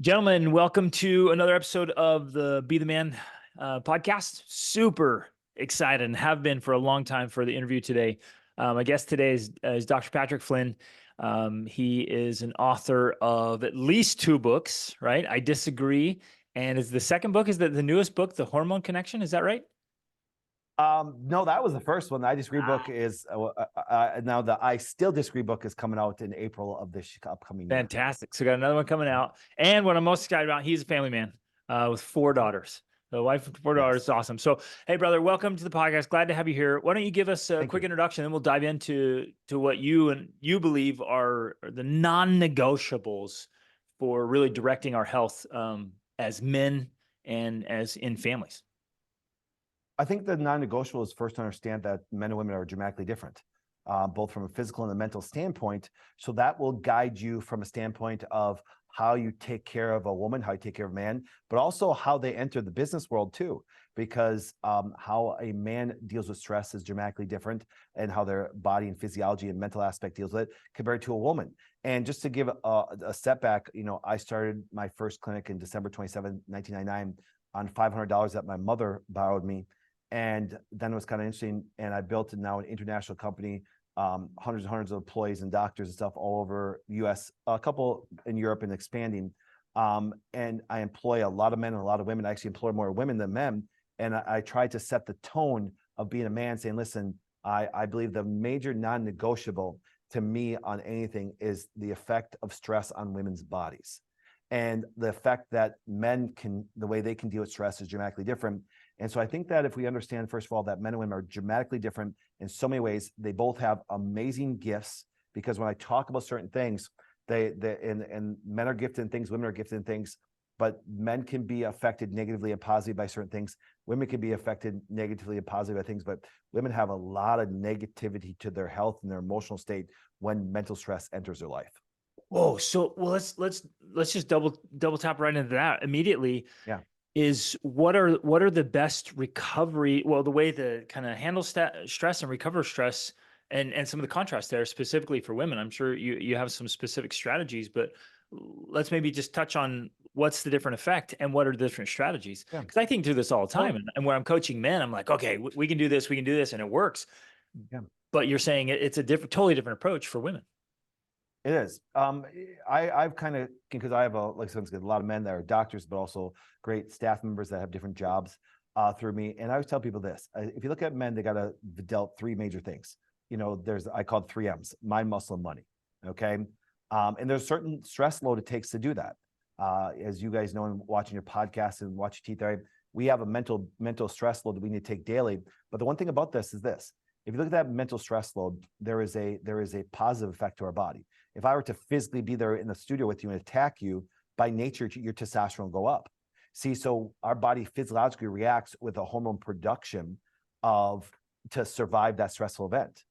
Gentlemen, welcome to another episode of the Be the Man podcast. Super excited and have been for a long time for the interview today. My guest today is Dr. Patrick Flynn. He is an author of at least two books, right? I Disagree. And is the second book, is that the newest book, The Hormone Connection? Is that right? No, that was the first one. The I Disagree book is now the I Still Disagree book is coming out in April of this upcoming year. Fantastic. So we got another one coming out. And what I'm most excited about, he's a family man with four daughters. The wife with four daughters is awesome. So, hey, brother, welcome to the podcast. Glad to have you here. Why don't you give us a quick introduction, and we'll dive into what you believe are the non-negotiables for really directing our health as men and as in families. I think the non-negotiable is first to understand that men and women are dramatically different, both from a physical and a mental standpoint. So that will guide you from a standpoint of how you take care of a woman, how you take care of a man, but also how they enter the business world too, because how a man deals with stress is dramatically different, and how their body and physiology and mental aspect deals with it compared to a woman. And just to give a step back, I started my first clinic in December 27, 1999 on $500 that my mother borrowed me. And then it was kind of interesting. And I built now an international company, hundreds and hundreds of employees and doctors and stuff all over the US, a couple in Europe and expanding. And I employ a lot of men and a lot of women. I actually employ more women than men. And I try to set the tone of being a man, saying, listen, I believe the major non-negotiable to me on anything is the effect of stress on women's bodies. And the effect that men the way they can deal with stress is dramatically different. And so I think that if we understand, first of all, that men and women are dramatically different in so many ways, they both have amazing gifts, because when I talk about certain things, and men are gifted in things, women are gifted in things, but men can be affected negatively and positively by certain things. Women can be affected negatively and positively by things, but women have a lot of negativity to their health and their emotional state when mental stress enters their life. Whoa. So, well, let's just double tap right into that immediately. Yeah. Is what are the best recovery, the way to kind of handle stress and recover stress, and some of the contrast there specifically for women. I'm sure you have some specific strategies, but let's maybe just touch on what's the different effect and what are the different strategies. Yeah. Because I think through this all the time, and when I'm coaching men, I'm like, okay, we can do this, and it works. Yeah. But you're saying it's a totally different approach for women. It is. I've kind of, because I have a lot of men that are doctors, but also great staff members that have different jobs through me. And I always tell people this: if you look at men, they got to dealt three major things. I call it 3 M's: mind, muscle, and money. Okay. And there's a certain stress load it takes to do that. As you guys know, and watching your podcast and watching Teeth Therapy, we have a mental stress load that we need to take daily. But the one thing about this is this: if you look at that mental stress load, there is a positive effect to our body. If I were to physically be there in the studio with you and attack you, by nature, your testosterone will go up. See, so our body physiologically reacts with a hormone production to survive that stressful event.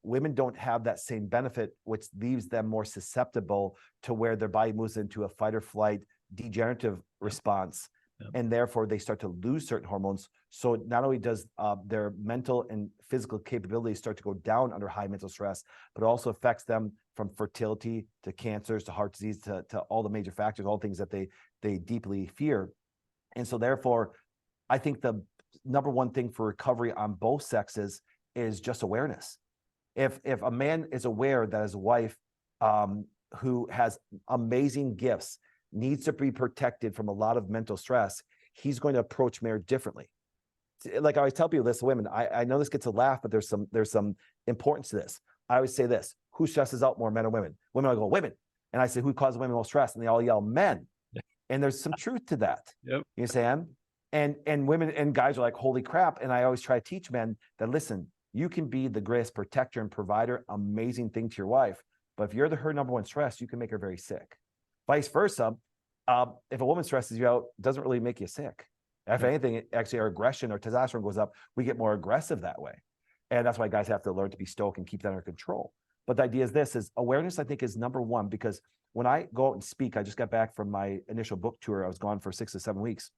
Women don't have that same benefit, which leaves them more susceptible to where their body moves into a fight or flight degenerative response. Yep. And therefore they start to lose certain hormones. So not only does their mental and physical capabilities start to go down under high mental stress, but it also affects them from fertility to cancers to heart disease to all the major factors, all things that they deeply fear. And so therefore, I think the number one thing for recovery on both sexes is just awareness. If a man is aware that his wife, who has amazing gifts, needs to be protected from a lot of mental stress, he's going to approach marriage differently. Like I always tell people this, women, I know this gets a laugh, but there's some importance to this. I always say this: who stresses out more, men or women? Women, I go, women. And I say, who causes women most stress? And they all yell, men. And there's some truth to that. Yep. You understand? And women and guys are like, holy crap. And I always try to teach men that, listen, you can be the greatest protector and provider, amazing thing to your wife. But if you're her number one stress, you can make her very sick. Vice versa, if a woman stresses you out, it doesn't really make you sick. If anything, actually our aggression or testosterone goes up, we get more aggressive that way. And that's why guys have to learn to be stoic and keep that under control. But the idea is awareness, I think, is number one, because when I go out and speak, I just got back from my initial book tour. I was gone for 6 to 7 weeks.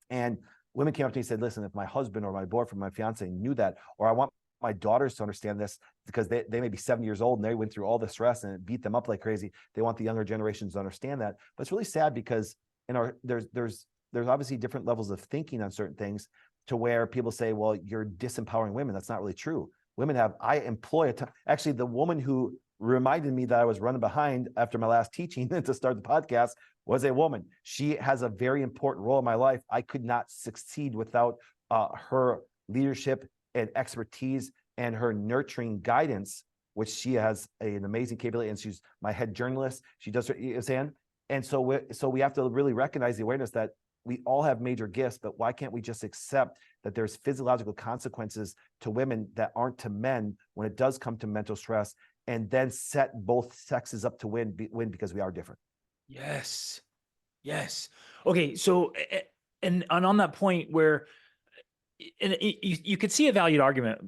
And women came up to me and said, listen, if my husband or my boyfriend, my fiance knew that, or I want my daughters to understand this because they may be 7 years old and they went through all the stress and it beat them up like crazy. They want the younger generations to understand that. But it's really sad because there's obviously different levels of thinking on certain things to where people say, well, you're disempowering women. That's not really true. I employ actually the woman who reminded me that I was running behind after my last teaching to start the podcast was a woman. She has a very important role in my life. I could not succeed without her leadership and expertise and her nurturing guidance, which she has an amazing capability. And she's my head journalist. She does her, you know what I'm saying? And so we have to really recognize the awareness that we all have major gifts, but why can't we just accept that there's physiological consequences to women that aren't to men when it does come to mental stress, and then set both sexes up to win because we are different. Yes. Yes. Okay. So, and on that point where, and you could see a valid argument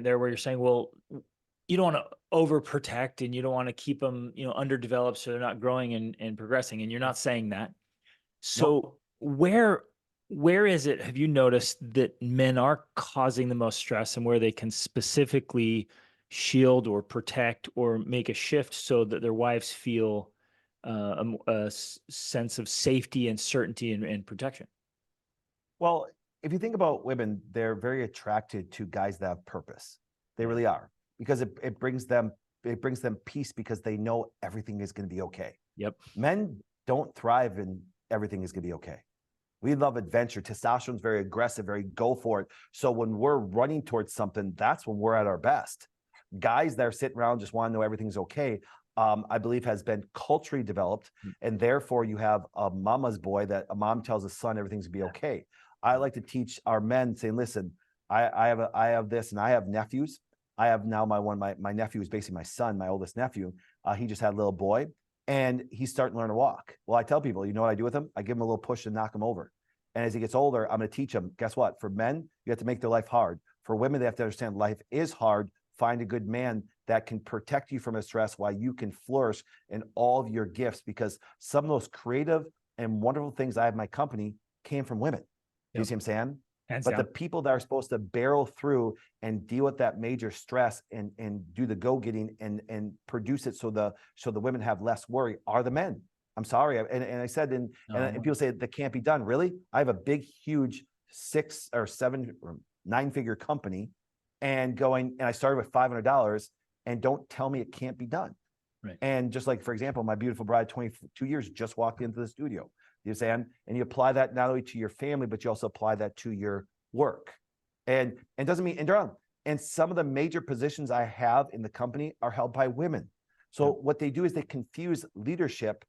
there where you're saying, well, you don't want to overprotect and you don't want to keep them, underdeveloped so they're not growing and progressing. And you're not saying that. So where is it, have you noticed that men are causing the most stress and where they can specifically shield or protect or make a shift so that their wives feel a sense of safety and certainty and protection? Well, if you think about women, they're very attracted to guys that have purpose. They really are, because it brings them peace because they know everything is going to be okay. Yep. Men don't thrive in everything is going to be okay. We love adventure. Testosterone's very aggressive, very go for it. So when we're running towards something, that's when we're at our best. Guys that are sitting around just want to know everything's okay, I believe has been culturally developed. And therefore you have a mama's boy that a mom tells a son everything's gonna be okay. I like to teach our men saying, listen, I have this, and I have nephews. I have now my nephew is basically my son, my oldest nephew. He just had a little boy and he's starting to learn to walk. Well, I tell people, you know what I do with him? I give him a little push and knock him over. And as he gets older, I'm going to teach him, guess what? For men, you have to make their life hard. For women, they have to understand life is hard. Find a good man that can protect you from a stress while you can flourish in all of your gifts, because some of those creative and wonderful things I have in my company came from women. You see what I'm saying? But the people that are supposed to barrel through and deal with that major stress and do the go-getting and produce it so the women have less worry are the men. I'm sorry. And I said, and people say that can't be done. Really? I have a big, huge 6 or 7 or 9-figure company and I started with $500, and don't tell me it can't be done. Right. And just like, for example, my beautiful bride, 22 years, just walked into the studio. You understand? And you apply that not only to your family, but you also apply that to your work. And doesn't mean, and some of the major positions I have in the company are held by women. So what they do is they confuse leadership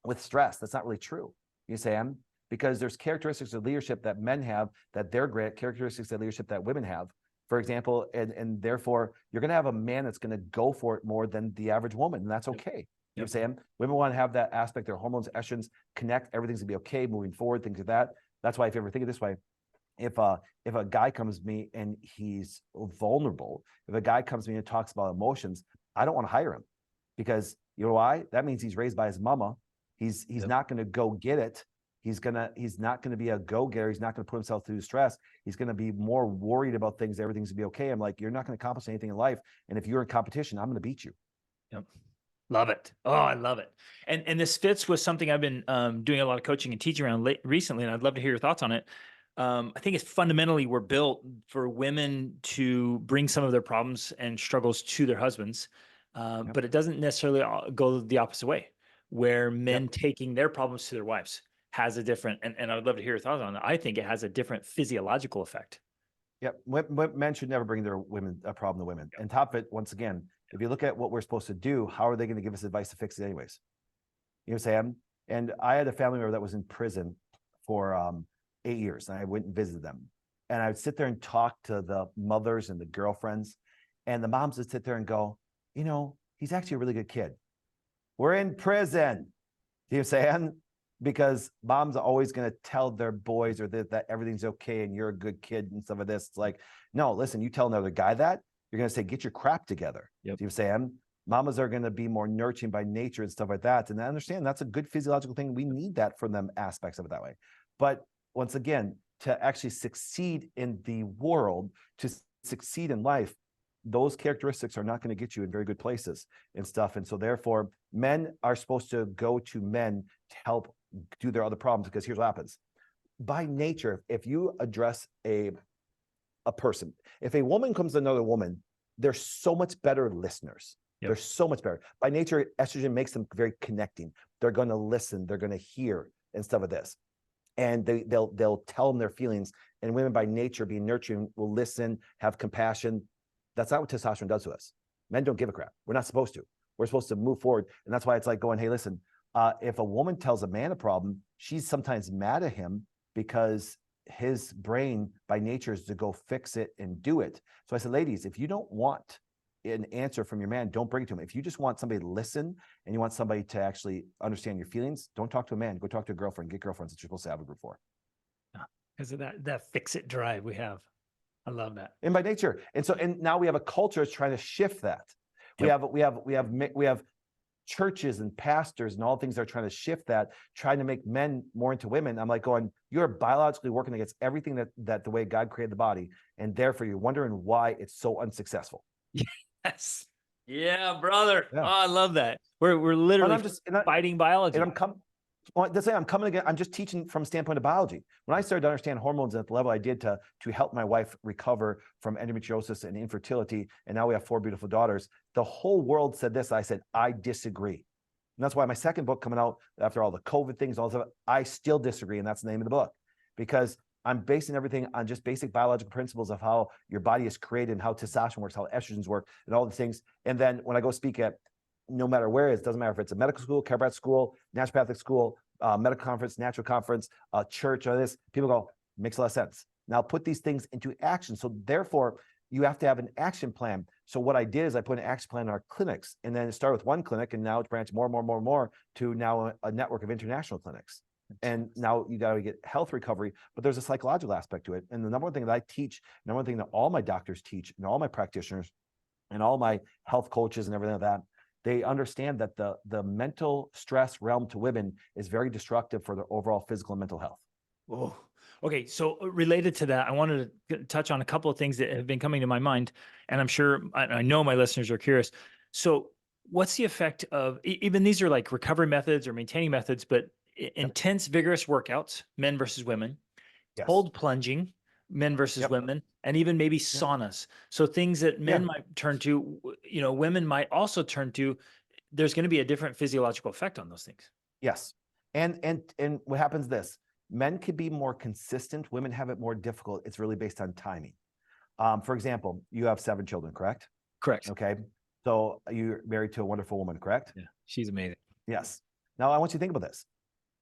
with stress. That's not really true. You understand? Because there's characteristics of leadership that men have that they're great, characteristics of leadership that women have. For example, and therefore you're going to have a man that's going to go for it more than the average woman, and that's okay. You know what I'm saying? Women want to have that aspect, their hormones, estrogens connect, everything's gonna be okay moving forward, things like that. That's why if you ever think of it this way, if a guy comes to me and he's vulnerable, if a guy comes to me and talks about emotions, I don't want to hire him, because you know why? That means he's raised by his mama. He's not going to go get it. He's not going to be a go-getter. He's not going to put himself through stress. He's going to be more worried about things. Everything's going to be okay. I'm like, you're not going to accomplish anything in life. And if you're in competition, I'm going to beat you. Yep. Love it. Oh, I love it. And this fits with something I've been doing a lot of coaching and teaching around recently, and I'd love to hear your thoughts on it. I think it's fundamentally we're built for women to bring some of their problems and struggles to their husbands, but it doesn't necessarily go the opposite way, where men taking their problems to their wives has a different, and I would love to hear your thoughts on it. I think it has a different physiological effect. Yep. Men should never bring their problem to women. And top of it, once again, if you look at what we're supposed to do, how are they going to give us advice to fix it anyways? You know what I'm saying? And I had a family member that was in prison for 8 years, and I went and visited them. And I would sit there and talk to the mothers and the girlfriends, and the moms would sit there and go, he's actually a really good kid. We're in prison. You know what I'm saying? Because moms are always going to tell their boys or that everything's okay and you're a good kid and stuff like this. It's like, no, listen, you tell another guy that, you're going to say, get your crap together. Yep. You know what I'm saying? Mamas are going to be more nurturing by nature and stuff like that. And I understand that's a good physiological thing. We need that from them aspects of it that way. But once again, to actually succeed in the world, to succeed in life, those characteristics are not going to get you in very good places and stuff. And so therefore, men are supposed to go to men to help do their other problems, because here's what happens. By nature, if you address a person, if a woman comes to another woman, they're so much better listeners. Yep. They're so much better. By nature, estrogen makes them very connecting. They're going to listen. They're going to hear and stuff like this. And they'll tell them their feelings. And women by nature, being nurturing, will listen, have compassion. That's not what testosterone does to us. Men don't give a crap. We're not supposed to. We're supposed to move forward. And that's why it's like going, hey, listen, if a woman tells a man a problem, she's sometimes mad at him because his brain by nature is to go fix it and do it. So I said, ladies, if you don't want an answer from your man, don't bring it to him. If you just want somebody to listen and you want somebody to actually understand your feelings, don't talk to a man. Go talk to a girlfriend. Get girlfriends that you're supposed to have a group for. Because of that fix it drive we have. I love that. And by nature. And now we have a culture that's trying to shift that. Yep. We have churches and pastors and all things that are trying to shift that, trying to make men more into women. I'm like going, you're biologically working against everything that the way God created the body. And therefore you're wondering why it's so unsuccessful. Yes. Yeah, brother. Yeah. Oh, I love that. We're literally fighting biology. And I'm coming again. I'm just teaching from a standpoint of biology. When I started to understand hormones at the level I did to help my wife recover from endometriosis and infertility, and now we have 4 beautiful daughters, the whole world said this. I said, I disagree. And that's why my second book coming out after all the COVID things, all this stuff, I still disagree. And that's the name of the book, because I'm basing everything on just basic biological principles of how your body is created and how testosterone works, how estrogens work, and all these things. And then when I go speak at, no matter where it is, doesn't matter if it's a medical school, chiropractic school, naturopathic school, medical conference, natural conference, church, or this, people go, makes a lot of sense. Now put these things into action. So therefore, you have to have an action plan. So what I did is I put an action plan in our clinics, and then it started with one clinic, and now it's branched more to now a network of international clinics. And now you got to get health recovery, but there's a psychological aspect to it. And the number one thing that I teach, number one thing that all my doctors teach, and all my practitioners, and all my health coaches and everything like that, they understand that the mental stress realm to women is very destructive for their overall physical and mental health. Oh, okay. So related to that, I wanted to touch on a couple of things that have been coming to my mind, and I'm sure I know my listeners are curious. So what's the effect of, even these are like recovery methods or maintaining methods, but intense, vigorous workouts, men versus women, Yes. cold plunging, men versus women, and even maybe saunas. So things that men might turn to, women might also turn to. There's going to be a different physiological effect on those things. Yes. And what happens this, men could be more consistent. Women have it more difficult. It's really based on timing. For example, you have 7 children, correct? Correct. Okay. So you're married to a wonderful woman, correct? Yeah. She's amazing. Yes. Now I want you to think about this.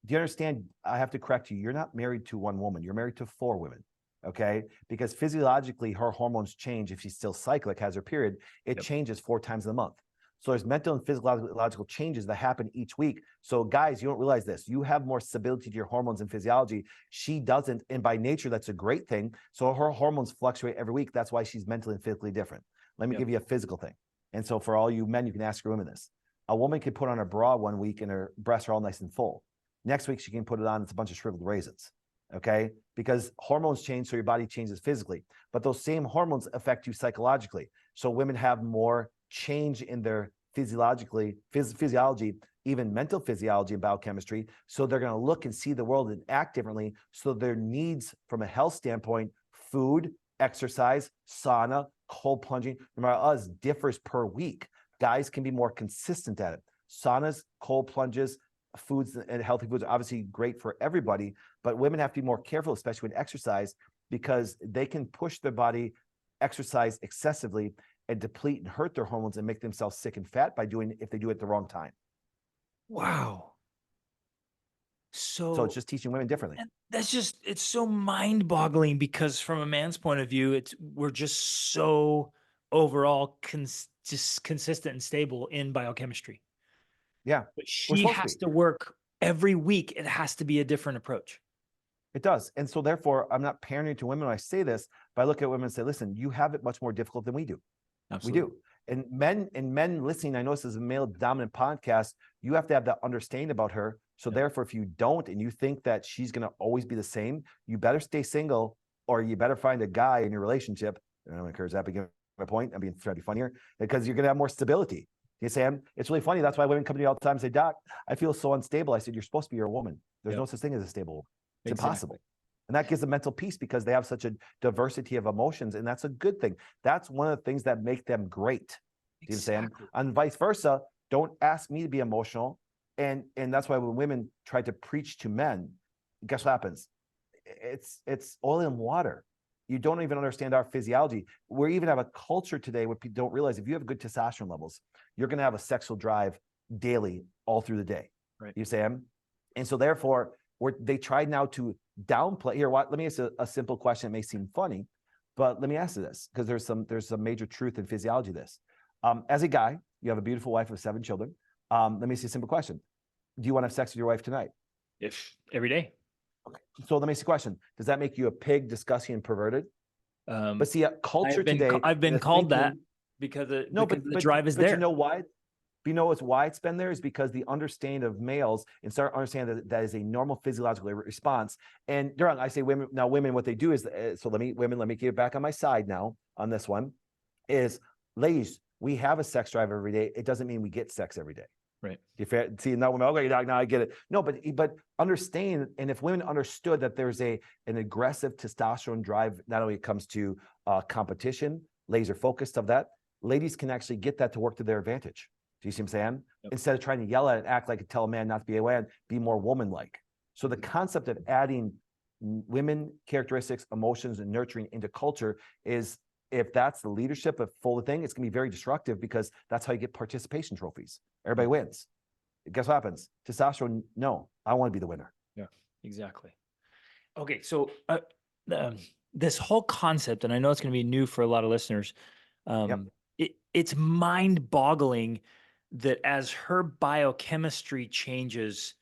Do you understand? I have to correct you. You're not married to one woman. You're married to 4 women. Okay. Because physiologically, her hormones change. If she's still cyclic, has her period, it changes 4 times a month. So there's mental and physiological changes that happen each week. So guys, you don't realize this. You have more stability to your hormones and physiology. She doesn't. And by nature, that's a great thing. So her hormones fluctuate every week. That's why she's mentally and physically different. Let me give you a physical thing. And so for all you men, you can ask your women this. A woman could put on a bra one week and her breasts are all nice and full. Next week, she can put it on. It's a bunch of shriveled raisins. Okay. Because hormones change. So your body changes physically, but those same hormones affect you psychologically. So women have more change in their physiology, even mental physiology and biochemistry. So they're going to look and see the world and act differently. So their needs from a health standpoint, food, exercise, sauna, cold plunging, no matter us, differs per week. Guys can be more consistent at it. Saunas, cold plunges, foods and healthy foods are obviously great for everybody, but women have to be more careful, especially with exercise, because they can push their body, exercise excessively, and deplete and hurt their hormones and make themselves sick and fat by doing it if they do it at the wrong time. Wow. So it's just teaching women differently. It's so mind-boggling, because from a man's point of view, we're just so overall just consistent and stable in biochemistry. Yeah. But she has to work every week. It has to be a different approach. It does. And so therefore, I'm not pandering to women when I say this, but I look at women and say, listen, you have it much more difficult than we do. Absolutely. We do. And men listening, I know this is a male dominant podcast. You have to have that understanding about her. So therefore, if you don't, and you think that she's going to always be the same, you better stay single, or you better find a guy in your relationship I don't encourage that, but you get my point. I'm trying to be funnier because you're going to have more stability. You say, it's really funny. That's why women come to me all the time and say, Doc, I feel so unstable. I said, you're supposed to be your woman. There's no such thing as a stable woman. It's impossible. And that gives them mental peace because they have such a diversity of emotions. And that's a good thing. That's one of the things that make them great. Do you understand? And vice versa, don't ask me to be emotional. And that's why when women try to preach to men, guess what happens? It's oil and water. You don't even understand our physiology. We even have a culture today where people don't realize if you have good testosterone levels, you're going to have a sexual drive daily, all through the day. Right. You say, and so therefore, they try now to downplay. Here, let me ask a simple question. It may seem funny, but let me ask you this because there's some major truth in physiology. This, as a guy, you have a beautiful wife of 7 children. Let me ask you a simple question: do you want to have sex with your wife tonight? If every day. Okay. So let me ask you a question: does that make you a pig, disgusting, and perverted? But see, culture today, I've been called that because the drive is there. But you know why? You know why it's been there is because the understanding of males and start understanding that is a normal physiological response. And Durang, I say women, what they do is, so let me get back on my side now on this one, is ladies, we have a sex drive every day. It doesn't mean we get sex every day. Right. See, now women, okay, now I get it. No, but understand, and if women understood that there's an aggressive testosterone drive, not only it comes to competition, laser focused of that, ladies can actually get that to work to their advantage. Do you see what I'm saying? Yep. Instead of trying to yell at it and act like tell a man not to be a man, be more woman-like. So the concept of adding women characteristics, emotions, and nurturing into culture is, if that's the leadership of full thing, it's going to be very destructive because that's how you get participation trophies. Everybody wins. Guess what happens? Testosterone, no, I want to be the winner. Yeah, exactly. Okay, so this whole concept, and I know it's going to be new for a lot of listeners, it's mind-boggling that as her biochemistry changes,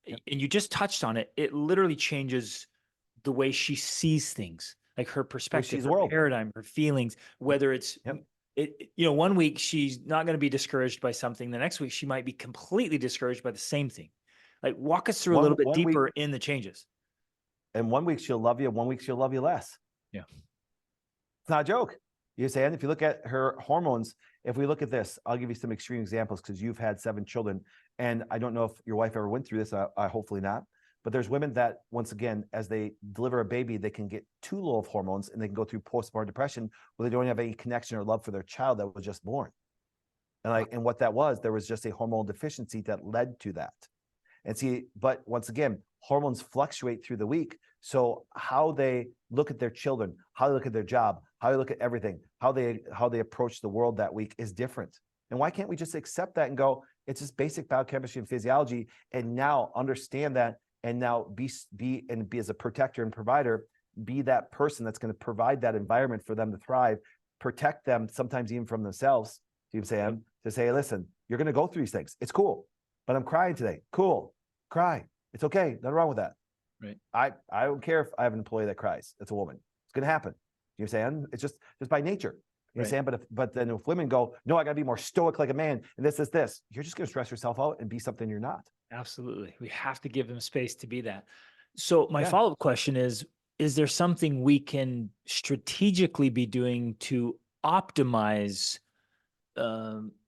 and you just touched on it, it literally changes the way she sees things, like her perspective, her paradigm, her feelings, whether it's, one week she's not going to be discouraged by something. The next week, she might be completely discouraged by the same thing. Like, walk us through a little bit deeper in the changes. And 1 week she'll love you, 1 week she'll love you less. Yeah. It's not a joke. You say, and if you look at her hormones, if we look at this, I'll give you some extreme examples because you've had 7 children. And I don't know if your wife ever went through this. I hopefully not. But there's women that, once again, as they deliver a baby, they can get too low of hormones and they can go through postpartum depression where they don't have any connection or love for their child that was just born. And what that was, there was just a hormonal deficiency that led to that. And see, but once again, hormones fluctuate through the week. So how they look at their children, how they look at their job, how they look at everything, how they approach the world that week is different. And why can't we just accept that and go, it's just basic biochemistry and physiology, and now understand that, and now be as a protector and provider, be that person that's going to provide that environment for them to thrive, protect them sometimes even from themselves. Do you say to say, listen, you're going to go through these things. It's cool, but I'm crying today. Cool, cry. It's okay. Nothing wrong with that. Right. I don't care if I have an employee that cries. It's a woman. It's going to happen. You know what I'm saying? It's just by nature. You know what I'm saying? But then if women go, no, I got to be more stoic like a man, and this, you're just going to stress yourself out and be something you're not. Absolutely. We have to give them space to be that. So my follow-up question is there something we can strategically be doing to optimize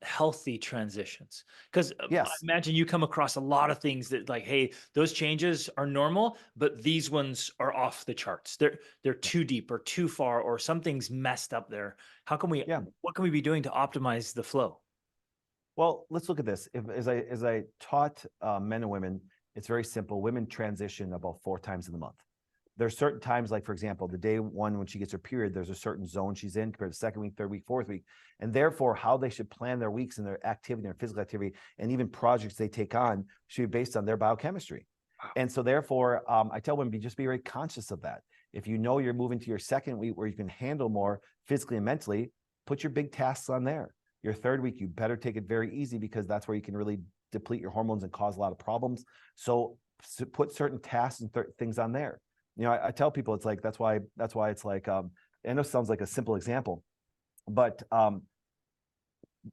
healthy transitions? Because I imagine you come across a lot of things that, like, hey, those changes are normal, but these ones are off the charts. They're too deep or too far, or something's messed up there. How can we? What can we be doing to optimize the flow? Well, let's look at this. As I taught men and women, it's very simple. Women transition about 4 times in the month. There's certain times, like, for example, the day 1 when she gets her period, there's a certain zone she's in compared to 2nd week, 3rd week, 4th week. And therefore, how they should plan their weeks and their activity, their physical activity, and even projects they take on should be based on their biochemistry. Wow. And so therefore, I tell women, just be very conscious of that. If you know you're moving to your 2nd week where you can handle more physically and mentally, put your big tasks on there. Your 3rd week, you better take it very easy because that's where you can really deplete your hormones and cause a lot of problems. So put certain tasks and things on there. You know, I tell people it's like, that's why it's like, I know it sounds like a simple example, but on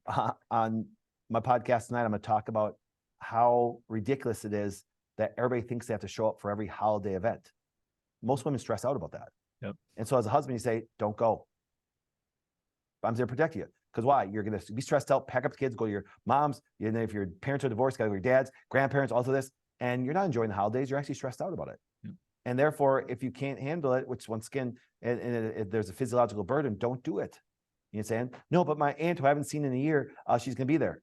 my podcast tonight, I'm going to talk about how ridiculous it is that everybody thinks they have to show up for every holiday event. Most women stress out about that. Yep. And so as a husband, you say, don't go. I'm there to protect you. Because why? You're going to be stressed out, pack up the kids, go to your mom's. And if your parents are divorced, go to your dad's, grandparents, also this. And you're not enjoying the holidays. You're actually stressed out about it. Yeah. And therefore, if you can't handle it, which once again, if there's a physiological burden, don't do it. You know what I'm saying? No, but my aunt who I haven't seen in a year, she's going to be there.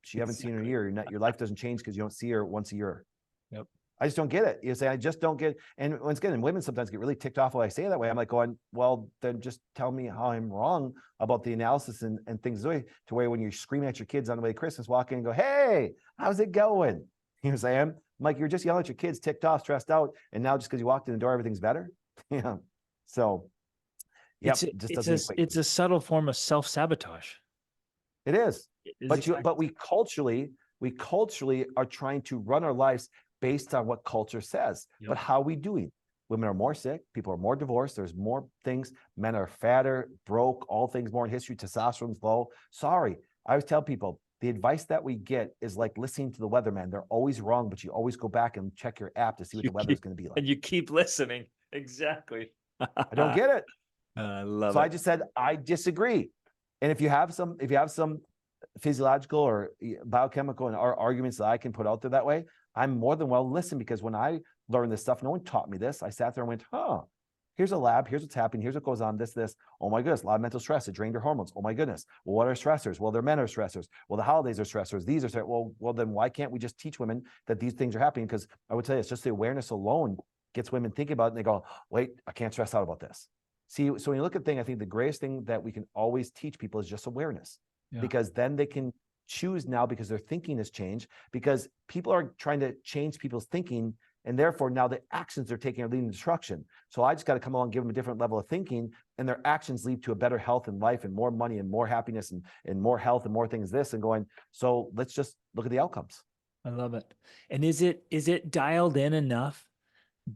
She haven't seen her in a year. Your life doesn't change because you don't see her once a year. Yep. I just don't get it. You say, I just don't get. And once again, and women sometimes get really ticked off when I say it that way. I'm like going, well, then just tell me how I'm wrong about the analysis and things to where when you're screaming at your kids on the way to Christmas, walk in and go, hey, how's it going? You know what I'm saying? I'm like, you're just yelling at your kids, ticked off, stressed out. And now just because you walked in the door, everything's better. Yeah. So yeah, it's a subtle form of self-sabotage. It is. Exactly. But we culturally are trying to run our lives based on what culture says. Yep. But how are we doing? Women are more sick. People are more divorced. There's more things. Men are fatter, broke, all things more in history. Testosterone's low. Sorry. I always tell people the advice that we get is like listening to the weatherman. They're always wrong, but you always go back and check your app to see what the weather is going to be like. And you keep listening. Exactly. I don't get it. I love it. So I just said, I disagree. And if you have some physiological or biochemical and arguments that I can put out there that way, I'm more than well listen, because when I learned this stuff, no one taught me this. I sat there and went, here's a lab, here's what's happening, here's what goes on, this. Oh my goodness, a lot of mental stress, it drained your hormones. Oh my goodness. Well, what are stressors? Well, men are stressors. Well, the holidays are stressors. These are well, then why can't we just teach women that these things are happening? Because I would tell you, it's just the awareness alone gets women thinking about it, and they go, wait, I can't stress out about this. See, so when you look at things, I think the greatest thing that we can always teach people is just awareness. Yeah. Because then they can choose now, because their thinking has changed, because people are trying to change people's thinking, and therefore now the actions they're taking are leading to destruction. So I just got to come along and give them a different level of thinking, and their actions lead to a better health in life and more money and more happiness and more health and more things this and going, so let's just look at the outcomes. I love it. And is it dialed in enough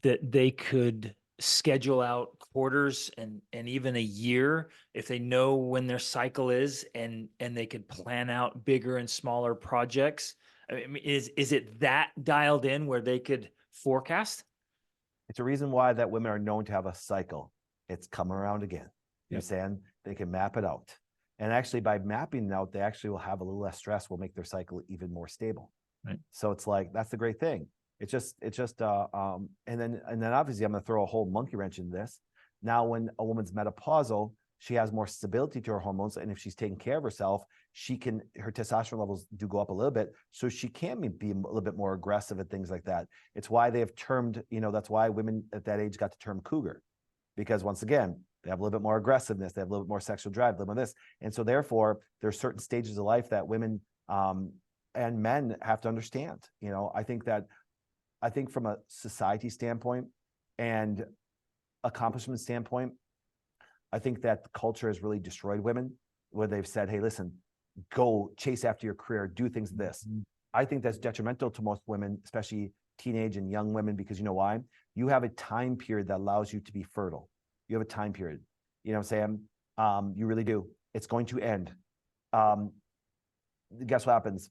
that they could schedule out quarters and even a year if they know when their cycle is, and they could plan out bigger and smaller projects? I mean, is it that dialed in where they could forecast? It's a reason why that women are known to have a cycle. It's coming around again. You're saying they can map it out. And actually by mapping it out, they actually will have a little less stress, will make their cycle even more stable. Right. So it's like, that's the great thing. It's just and then obviously I'm going to throw a whole monkey wrench into this. Now, when a woman's menopausal, she has more stability to her hormones, and if she's taking care of herself, her testosterone levels do go up a little bit, so she can be a little bit more aggressive at things like that. It's why they have termed, that's why women at that age got the term cougar, because once again, they have a little bit more aggressiveness, they have a little bit more sexual drive, a little bit of this, and so therefore there's certain stages of life that women and men have to understand. I think from a society standpoint and accomplishment standpoint, I think that the culture has really destroyed women, where they've said, hey, listen, go chase after your career, do things like this. Mm-hmm. I think that's detrimental to most women, especially teenage and young women, because you know why? You have a time period that allows you to be fertile. You have a time period. You know what I'm saying? You really do. It's going to end. Guess what happens?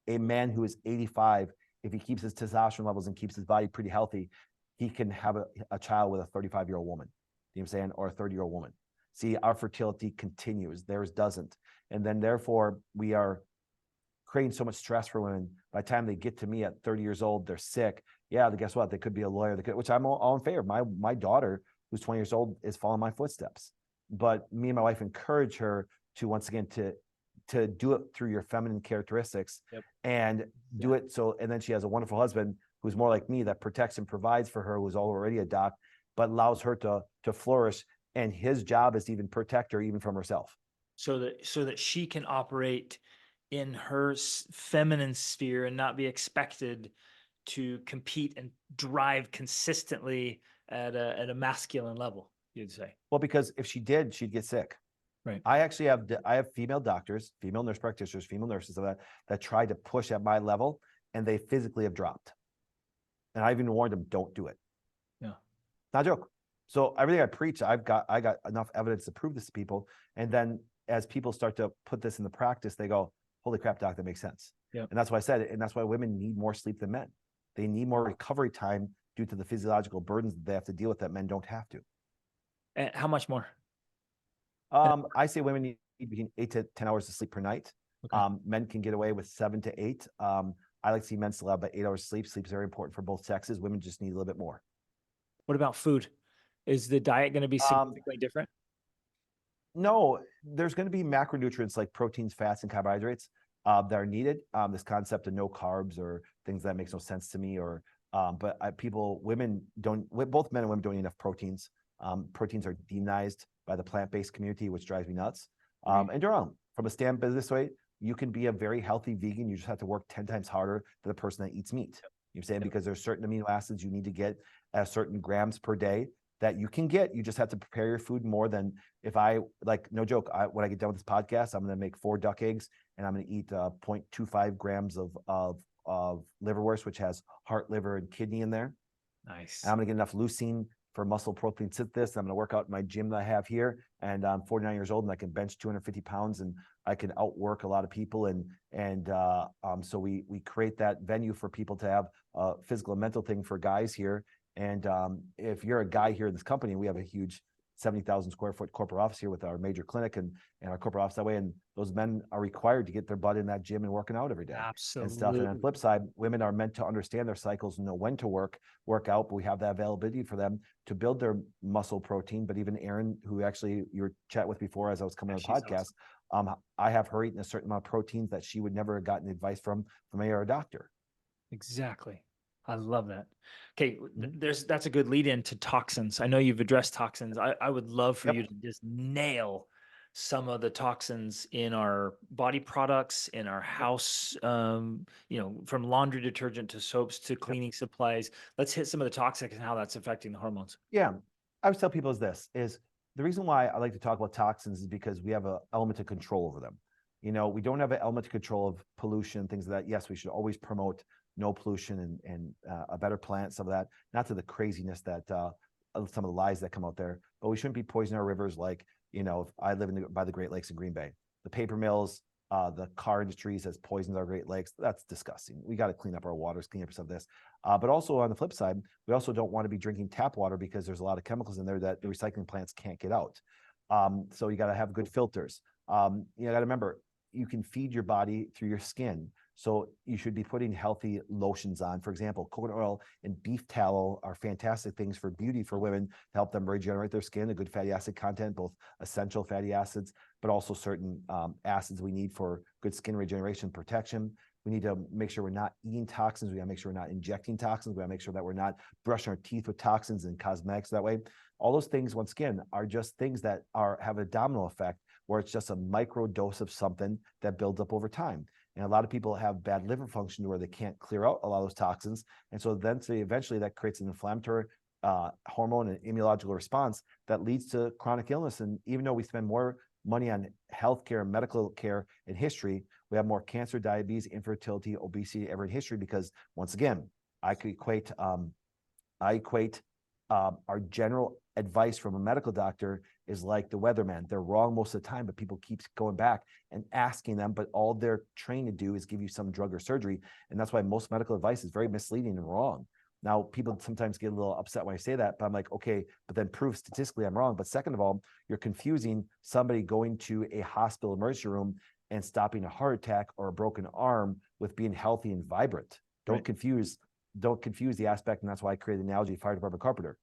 A man who is 85, if he keeps his testosterone levels and keeps his body pretty healthy, he can have a child with a 35-year-old woman. You know what I'm saying? Or a 30-year-old woman. See, our fertility continues. Theirs doesn't. And then therefore, we are creating so much stress for women. By the time they get to me at 30 years old, they're sick. Yeah, guess what? They could be a lawyer, which I'm all in favor. My daughter, who's 20 years old, is following my footsteps. But me and my wife encourage her to, once again, to do it through your feminine characteristics. Yep. And do it so, and then she has a wonderful husband who's more like me, that protects and provides for her, who's already a doc, but allows her to flourish. And his job is to even protect her even from herself. So that she can operate in her feminine sphere and not be expected to compete and drive consistently at a masculine level, you'd say. Well, because if she did, she'd get sick. Right. I have female doctors, female nurse practitioners, female nurses that tried to push at my level, and they physically have dropped. And I even warned them, don't do it. Yeah. Not a joke. So everything I preach, I got enough evidence to prove this to people. And then as people start to put this into practice, they go, holy crap, doc, that makes sense. Yeah. And that's why I said it. And that's why women need more sleep than men. They need more recovery time due to the physiological burdens that they have to deal with that men don't have to. And how much more? I say women need between 8 to 10 hours of sleep per night. Okay. Men can get away with 7 to 8. I like to see men still have about 8 hours sleep. Sleep is very important for both sexes. Women just need a little bit more. What about food? Is the diet going to be Um, significantly different? no, there's going to be macronutrients like proteins, fats, and carbohydrates that are needed. This concept of no carbs or things that makes no sense to me. But women don't. Both men and women don't eat enough proteins. Proteins are demonized by the plant-based community, which drives me nuts. Right. And they're wrong. From a standpoint this way, you can be a very healthy vegan. You just have to work 10 times harder than the person that eats meat. You're saying because there's certain amino acids you need to get at certain grams per day that you can get. You just have to prepare your food more than if I like, no joke, when I get done with this podcast, I'm going to make 4 duck eggs and I'm going to eat 0.25 grams of liverwurst, which has heart, liver, and kidney in there. Nice. And I'm going to get enough leucine for muscle protein synthesis. I'm going to work out in my gym that I have here. And I'm 49 years old and I can bench 250 pounds and I can outwork a lot of people. So we create that venue for people to have a physical and mental thing for guys here. And if you're a guy here in this company, we have a huge 70,000 square foot corporate office here with our major clinic and our corporate office that way. And those men are required to get their butt in that gym and working out every day. Absolutely. And stuff. And on the flip side, women are meant to understand their cycles and know when to work out, but we have that availability for them to build their muscle protein. But even Erin, who actually you were chatting with before as I was coming on the podcast, awesome. I have her eating a certain amount of proteins that she would never have gotten advice from me or a doctor. Exactly. I love that. Okay, that's a good lead in to toxins. I know you've addressed toxins. I would love for you to just nail some of the toxins in our body products, in our house, from laundry detergent to soaps to cleaning supplies. Let's hit some of the toxics and how that's affecting the hormones. Yeah. I always tell people is the reason why I like to talk about toxins is because we have an element of control over them. We don't have an element of control of pollution, things like that. Yes, we should always promote no pollution and a better planet, some of that, not to the craziness that some of the lies that come out there, but we shouldn't be poisoning our rivers. Like, if I live by the Great Lakes in Green Bay, the paper mills, the car industries has poisoned our Great Lakes. That's disgusting. We got to clean up our waters, clean up some of this. But also on the flip side, we also don't want to be drinking tap water because there's a lot of chemicals in there that the recycling plants can't get out. So you got to have good filters. You got to remember, you can feed your body through your skin. So you should be putting healthy lotions on. For example, coconut oil and beef tallow are fantastic things for beauty for women to help them regenerate their skin, a good fatty acid content, both essential fatty acids, but also certain acids we need for good skin regeneration protection. We need to make sure we're not eating toxins. We got to make sure we're not injecting toxins. We got to make sure that we're not brushing our teeth with toxins and cosmetics that way. All those things, once again, are just things that have a domino effect where it's just a micro dose of something that builds up over time. And a lot of people have bad liver function where they can't clear out a lot of those toxins. And so then eventually that creates an inflammatory hormone and immunological response that leads to chronic illness. And even though we spend more money on healthcare and medical care in history, we have more cancer, diabetes, infertility, obesity ever in history, because once again, I equate our general advice from a medical doctor is like the weatherman. They're wrong most of the time, but people keep going back and asking them, but all they're trained to do is give you some drug or surgery. And that's why most medical advice is very misleading and wrong. Now, people sometimes get a little upset when I say that, but I'm like, okay, but then prove statistically I'm wrong. But second of all, you're confusing somebody going to a hospital emergency room and stopping a heart attack or a broken arm with being healthy and vibrant. Don't confuse the aspect. And that's why I created the analogy fire department carpenter.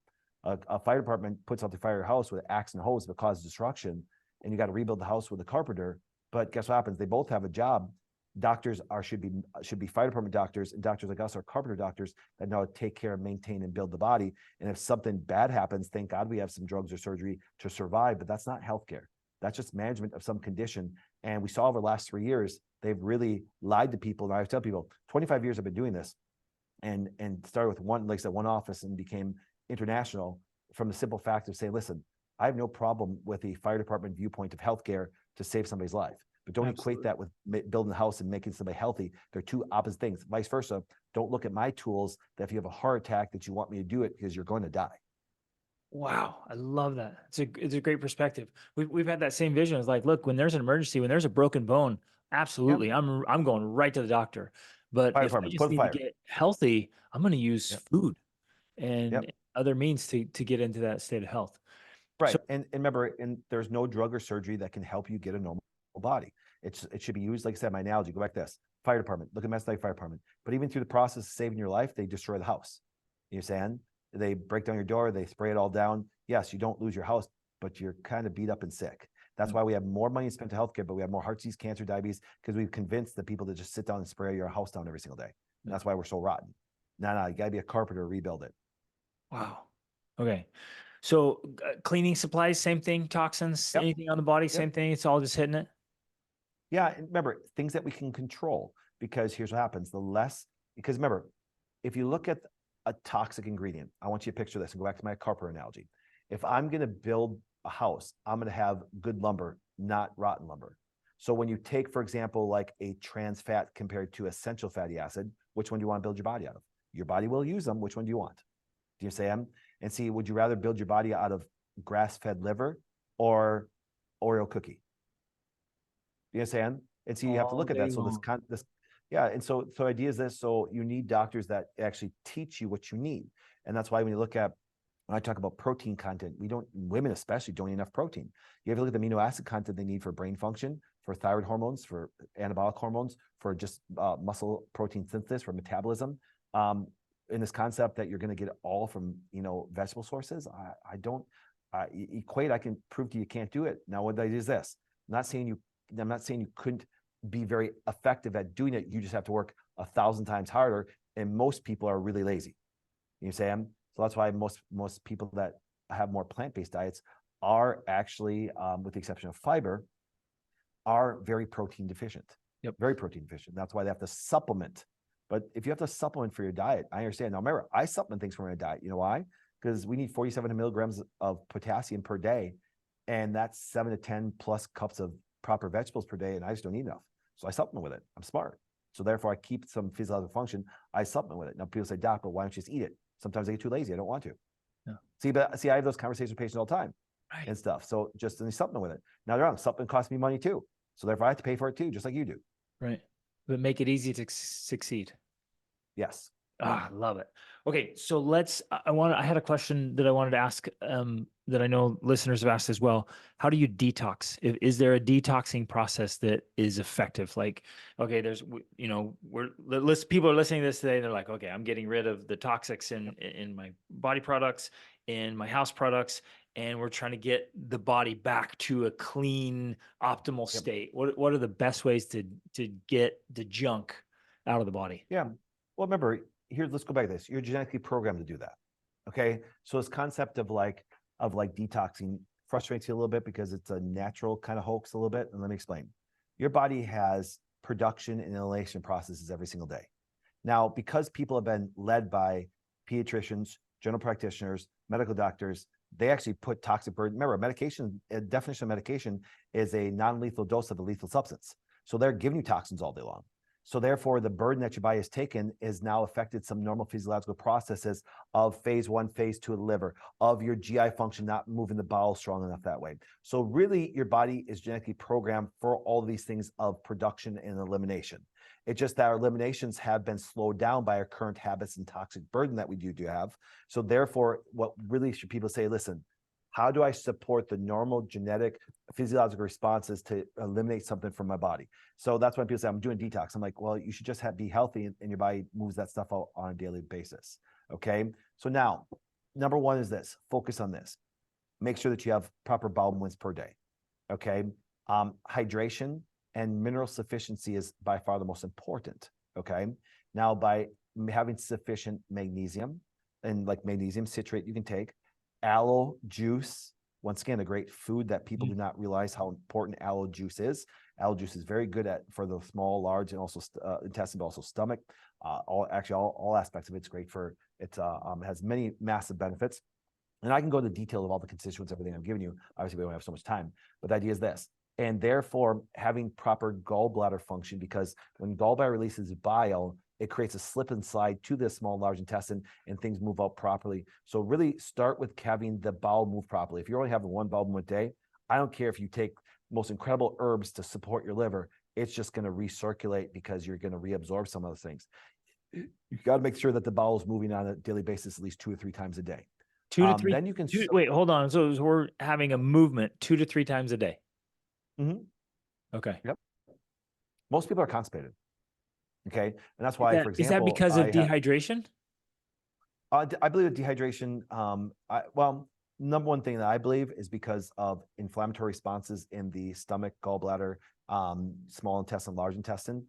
A fire department puts out the fire house with an axe and hose that causes destruction, and you got to rebuild the house with a carpenter. But guess what happens? They both have a job. Doctors should be fire department doctors, and doctors like us are carpenter doctors that know how to take care, maintain, and build the body. And if something bad happens, thank God we have some drugs or surgery to survive. But that's not healthcare. That's just management of some condition. And we saw over the last 3 years, they've really lied to people. And I tell people, 25 years I've been doing this, and started with one office and became international from the simple fact of saying, listen, I have no problem with the fire department viewpoint of healthcare to save somebody's life, but don't equate that with building a house and making somebody healthy. They're two opposite things. Vice versa. Don't look at my tools that if you have a heart attack that you want me to do it because you're going to die. Wow, I love that. It's a great perspective. We've had that same vision. It's like, look, when there's an emergency, when there's a broken bone, absolutely, Yep. I'm going right to the doctor. But Fire if I department, just put a need to fire. get healthy, I'm going to use Yep. food and Yep. other means to get into that state of health. Right. So And remember, there's no drug or surgery that can help you get a normal body. It should be used, like I said, my analogy, go back to this. Fire department, look at Mass Fire Department. But even through the process of saving your life, they destroy the house. You understand? They break down your door, they spray it all down. Yes, you don't lose your house, but you're kind of beat up and sick. That's why we have more money spent to healthcare, but we have more heart disease, cancer, diabetes, because we've convinced the people to just sit down and spray your house down every single day. And that's why we're so rotten. No, you gotta be a carpenter to rebuild it. wow. Okay. So cleaning supplies, same thing, toxins, Yep. anything on the body, Yep. same thing. It's all just hitting it. Yeah, and remember, things that we can control, because here's what happens. Because remember, if you look at a toxic ingredient, I want you to picture this and go back to my carpenter analogy. If I'm going to build a house, I'm going to have good lumber, not rotten lumber. So when you take, for example, like a trans fat compared to essential fatty acid, which one do you want to build your body out of? Your body will use them. Which one do you want? Do you say and see, would you rather build your body out of grass-fed liver or Oreo cookie? You understand? And so you have to look at that. So and so idea is this. So you need doctors that actually teach you what you need. And that's why when I talk about protein content, women especially don't eat enough protein. You have to look at the amino acid content they need for brain function, for thyroid hormones, for anabolic hormones, for just muscle protein synthesis, for metabolism. In this concept that you're going to get it all from, vegetable sources, I don't equate. I can prove to you can't do it. Now, what that is this, I'm not saying you couldn't be very effective at doing it. You just have to work 1,000 times harder. And most people are really lazy. You understand? So that's why most people that have more plant-based diets are actually, with the exception of fiber, are very protein deficient. Yep. Very protein deficient. That's why they have to supplement. But if you have to supplement for your diet, I understand. Now, remember, I supplement things for my diet. You know why? Because we need 47 milligrams of potassium per day, and that's 7 to 10 plus cups of proper vegetables per day, and I just don't eat enough. So I supplement with it. I'm smart. So therefore, I keep some physiological function. I supplement with it. Now, people say, Doc, but why don't you just eat it? Sometimes I get too lazy. I don't want to. Yeah. See, I have those conversations with patients all the time, right, and stuff. So just supplement with it. Now, they're on. Supplement costs me money too. So therefore, I have to pay for it too, just like you do. Right. But make it easy to succeed. Yes. I love it. Okay. So I had a question that I wanted to ask, that I know listeners have asked as well. How do you detox? Is there a detoxing process that is effective? Like, okay, people are listening to this today. They're like, okay, I'm getting rid of the toxics in my body products, in my house products, and we're trying to get the body back to a clean, optimal state. What are the best ways to get the junk out of the body? Yeah. Well, remember, let's go back to this. You're genetically programmed to do that. Okay. So this concept of detoxing frustrates you a little bit because it's a natural kind of hoax a little bit. And let me explain. Your body has production and elimination processes every single day. Now, because people have been led by pediatricians, general practitioners, medical doctors, they actually put toxic burden. Remember, a definition of medication is a non-lethal dose of a lethal substance. So they're giving you toxins all day long. So therefore, the burden that your body has taken is now affected some normal physiological processes of phase 1, phase 2 of the liver, of your GI function not moving the bowel strong enough that way. So really, your body is genetically programmed for all of these things of production and elimination. It's just that our eliminations have been slowed down by our current habits and toxic burden that we do have. So therefore, what really should people say, listen, how do I support the normal genetic physiological responses to eliminate something from my body? So that's why people say, I'm doing detox. I'm like, well, you should just be healthy and your body moves that stuff out on a daily basis. Okay. So now, number one is this, focus on this. Make sure that you have proper bowel movements per day. Okay. Hydration and mineral sufficiency is by far the most important. Okay. Now, by having sufficient magnesium, and like magnesium citrate you can take, aloe juice, once again, a great food that people do not realize how important aloe juice is. Aloe juice is very good for the small, large, and also intestine, but also stomach. All aspects of it's great for it. Has many massive benefits. And I can go into detail of all the constituents, everything I've given you. Obviously, we don't have so much time, but the idea is this. And therefore, having proper gallbladder function, because when gallbladder releases bile, it creates a slip and slide to the small and large intestine and things move out properly. So really start with having the bowel move properly. If you're only having one bowel movement a day, I don't care if you take most incredible herbs to support your liver, it's just going to recirculate because you're going to reabsorb some of those things. You got to make sure that the bowel is moving on a daily basis at least 2 or 3 times a day. Two to three. Then you can, Wait, hold on. So we're having a movement 2 to 3 times a day. Mhm. Okay. Yep. Most people are constipated. Okay. And that's Is why, that, for is that example, because of dehydration? I believe that dehydration, well, number one thing that I believe is because of inflammatory responses in the stomach, gallbladder, small intestine, large intestine.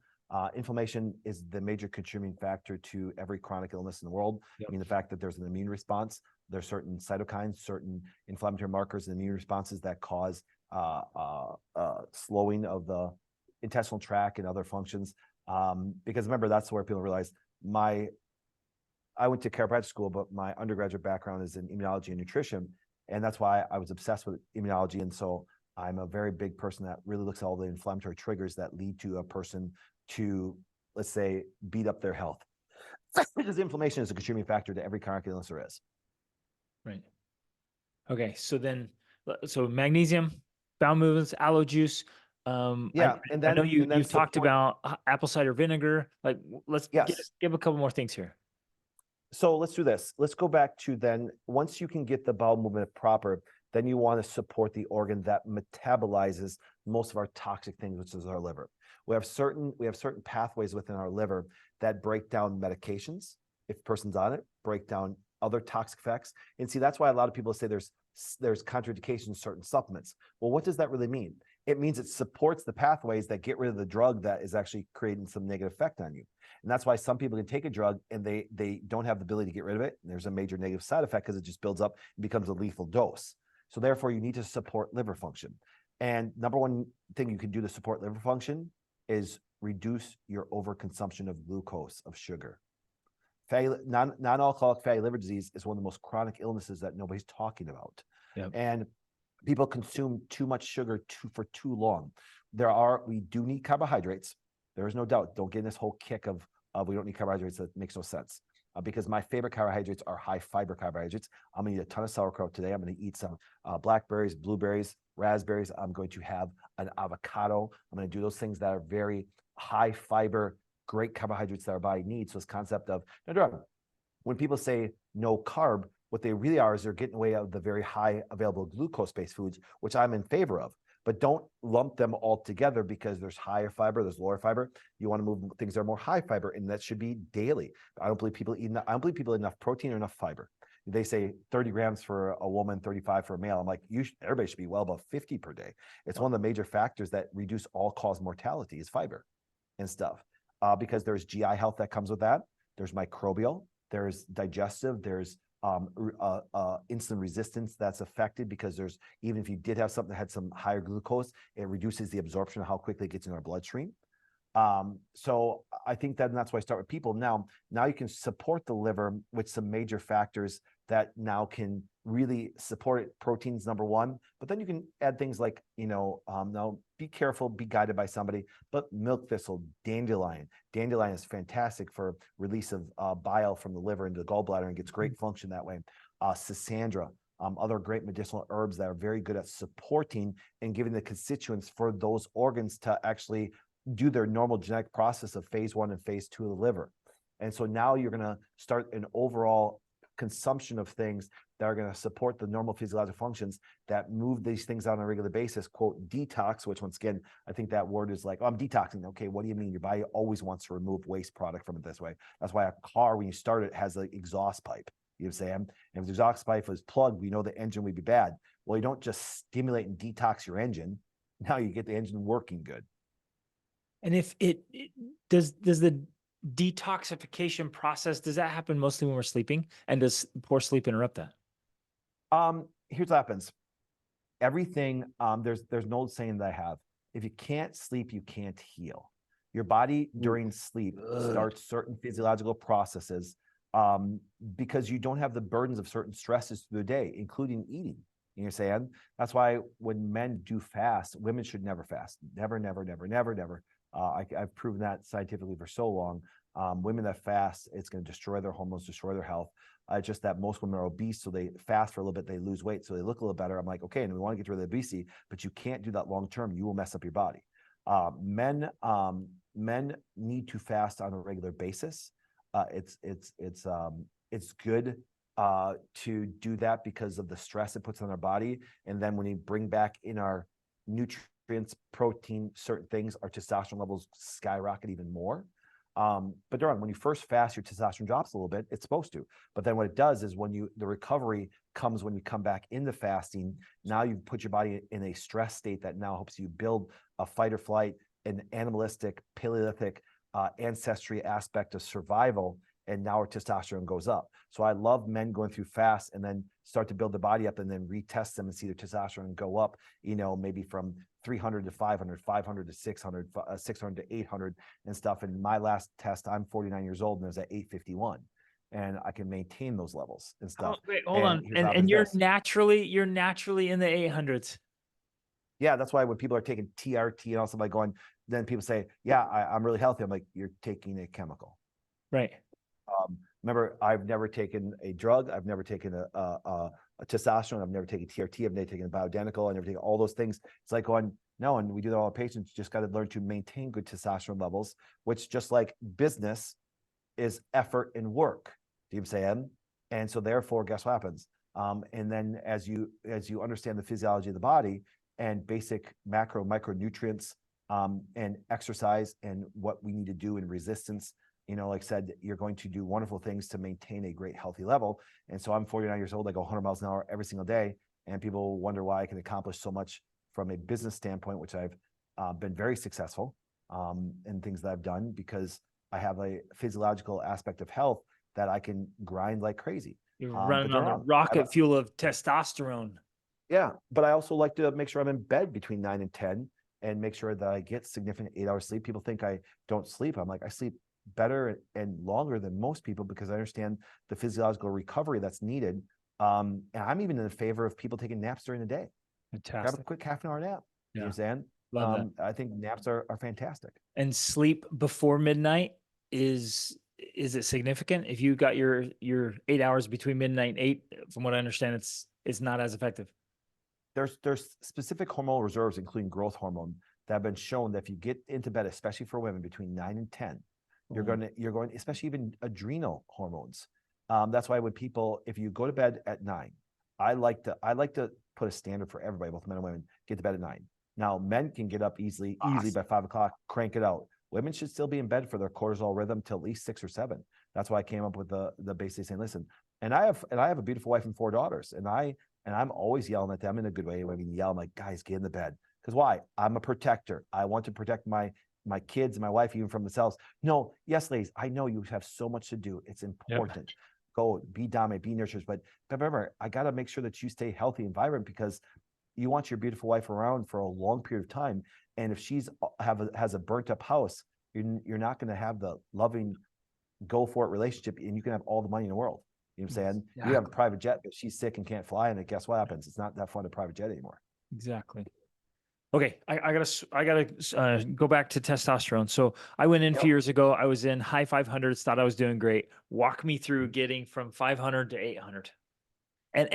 Inflammation is the major contributing factor to every chronic illness in the world. Yep. I mean, the fact that there's an immune response, there's certain cytokines, certain inflammatory markers and immune responses that cause slowing of the intestinal tract and other functions. Because remember, that's where people realize I went to chiropractic school, but my undergraduate background is in immunology and nutrition. And that's why I was obsessed with immunology. And so I'm a very big person that really looks at all the inflammatory triggers that lead to a person to, let's say, beat up their health. Because inflammation is a contributing factor to every chronic illness there is. Right. Okay. So magnesium, bowel movements, aloe juice. Yeah. I know you've talked support, about apple cider vinegar. Like, let's yes. give a couple more things here. So let's do this. Let's go back to then, once you can get the bowel movement proper, then you want to support the organ that metabolizes most of our toxic things, which is our liver. We have certain pathways within our liver that break down medications, if a person's on it, break down other toxic effects. And see, that's why a lot of people say there's contraindications in certain supplements. Well, what does that really mean? It means it supports the pathways that get rid of the drug that is actually creating some negative effect on you. And that's why some people can take a drug and they don't have the ability to get rid of it. And there's a major negative side effect because it just builds up and becomes a lethal dose. So therefore, you need to support liver function. And number one thing you can do to support liver function is reduce your overconsumption of glucose, of sugar. Non-alcoholic fatty liver disease is one of the most chronic illnesses that nobody's talking about. Yep. And people consume too much sugar for too long. We do need carbohydrates. There is no doubt. Don't get in this whole kick of we don't need carbohydrates. That makes no sense. Because my favorite carbohydrates are high fiber carbohydrates. I'm going to eat a ton of sauerkraut today. I'm going to eat some blackberries, blueberries, raspberries. I'm going to have an avocado. I'm going to do those things that are very high fiber, great carbohydrates that our body needs. So this concept of, when people say no carb, what they really are is they're getting away out of the very high available glucose-based foods, which I'm in favor of. But don't lump them all together because there's higher fiber, there's lower fiber. You want to move things that are more high fiber, and that should be daily. I don't believe people eat enough protein or enough fiber. They say 30 grams for a woman, 35 for a male. I'm like, everybody should be well above 50 per day. It's one of the major factors that reduce all-cause mortality is fiber and stuff. Because there's GI health that comes with that. There's microbial, there's digestive, there's insulin resistance that's affected because even if you did have something that had some higher glucose, it reduces the absorption of how quickly it gets in our bloodstream. So I think that's why I start with people. Now you can support the liver with some major factors that now can really support it. Proteins, number one, but then you can add things like, now be careful, be guided by somebody, but milk thistle, dandelion. Dandelion is fantastic for release of bile from the liver into the gallbladder and gets great function that way. Schisandra, other great medicinal herbs that are very good at supporting and giving the constituents for those organs to actually do their normal genetic process of phase 1 and phase 2 of the liver. And so now you're going to start an overall consumption of things that are going to support the normal physiological functions that move these things on a regular basis, quote, detox, which once again, I think that word is like, oh, I'm detoxing. Okay, what do you mean? Your body always wants to remove waste product from it this way. That's why a car, when you start it, has an exhaust pipe. You know what I'm saying? And if the exhaust pipe was plugged, we know the engine would be bad. Well, you don't just stimulate and detox your engine. Now you get the engine working good. And if does the detoxification process, does that happen mostly when we're sleeping? And does poor sleep interrupt that? Here's what happens. Everything, there's an old saying that I have. If you can't sleep, you can't heal. Your body during sleep starts certain physiological processes because you don't have the burdens of certain stresses through the day, including eating. You know what I'm saying? That's why when men do fast, women should never fast. Never, never, never, never, never. I've proven that scientifically for so long. Women that fast, it's going to destroy their hormones, destroy their health. Just that most women are obese, so they fast for a little bit, they lose weight, so they look a little better. I'm like, okay, and we want to get rid of the obesity, but you can't do that long term. You will mess up your body. Men need to fast on a regular basis. It's good to do that because of the stress it puts on our body. And then when we bring back in our nutrients, protein, certain things, our testosterone levels skyrocket even more. But Duran, when you first fast, your testosterone drops a little bit. It's supposed to. But then what it does is the recovery comes when you come back into fasting. Now you've put your body in a stress state that now helps you build a fight or flight, an animalistic, Paleolithic ancestry aspect of survival. And now our testosterone goes up. So I love men going through fast and then start to build the body up and then retest them and see their testosterone go up, maybe from 300 to 500, 500 to 600, 600 to 800 and stuff. And my last test, I'm 49 years old and it was at 851. And I can maintain those levels and stuff. Oh, wait, hold on. And you're naturally in the 800s. Yeah, that's why when people are taking TRT and all stuff like going, then people say, yeah, I'm really healthy. I'm like, you're taking a chemical. Right. Remember, I've never taken a drug. I've never taken a testosterone. I've never taken TRT. I've never taken a bioidentical. I've never taken all those things. It's like going, no, and we do that all our patients. Just got to learn to maintain good testosterone levels, which just like business is effort and work. Do you understand? And so therefore, guess what happens? And then as you understand the physiology of the body and basic macro micronutrients and exercise and what we need to do in resistance, like I said, you're going to do wonderful things to maintain a great healthy level. And so I'm 49 years old. I go 100 miles an hour every single day. And people wonder why I can accomplish so much from a business standpoint, which I've been very successful in things that I've done because I have a physiological aspect of health that I can grind like crazy. You're running on the rocket fuel of testosterone. Yeah, but I also like to make sure I'm in bed between 9 and 10 and make sure that I get significant 8-hour sleep. People think I don't sleep. I'm like, I sleep better and longer than most people because I understand the physiological recovery that's needed. And I'm even in favor of people taking naps during the day. Fantastic. Grab a quick half an hour nap. Yeah. You understand? Love that. I think naps are fantastic. And sleep before midnight is it significant? If you got your 8 hours between midnight and 8, from what I understand, it's not as effective. There's specific hormonal reserves, including growth hormone, that have been shown that if you get into bed, especially for women, between 9 and 10, you're going, especially even adrenal hormones. That's why when people, if you go to bed at 9, I like to put a standard for everybody, both men and women, get to bed at 9. Now, men can get up easily by 5 o'clock, crank it out. Women should still be in bed for their cortisol rhythm till at least 6 or 7. That's why I came up with the basically saying, listen, and I have a beautiful wife and 4 daughters, and I'm always yelling at them in a good way. I mean, I'm like, guys, get in the bed. Because why? I'm a protector. I want to protect my kids and my wife even from themselves. No, yes, ladies, I know you have so much to do. It's important. Yep. Go be dominant, be nurturers. But remember, I got to make sure that you stay healthy and vibrant because you want your beautiful wife around for a long period of time. And if she's has a burnt up house, you're not going to have the loving go for it relationship, and you can have all the money in the world. You know what I'm saying? Exactly. You have a private jet, but she's sick and can't fly, and guess what happens? It's not that fun to private jet anymore. Exactly. Okay, I gotta go back to testosterone. So I went in a few years ago. I was in high 500s, thought I was doing great. Walk me through getting from 500 to 800. And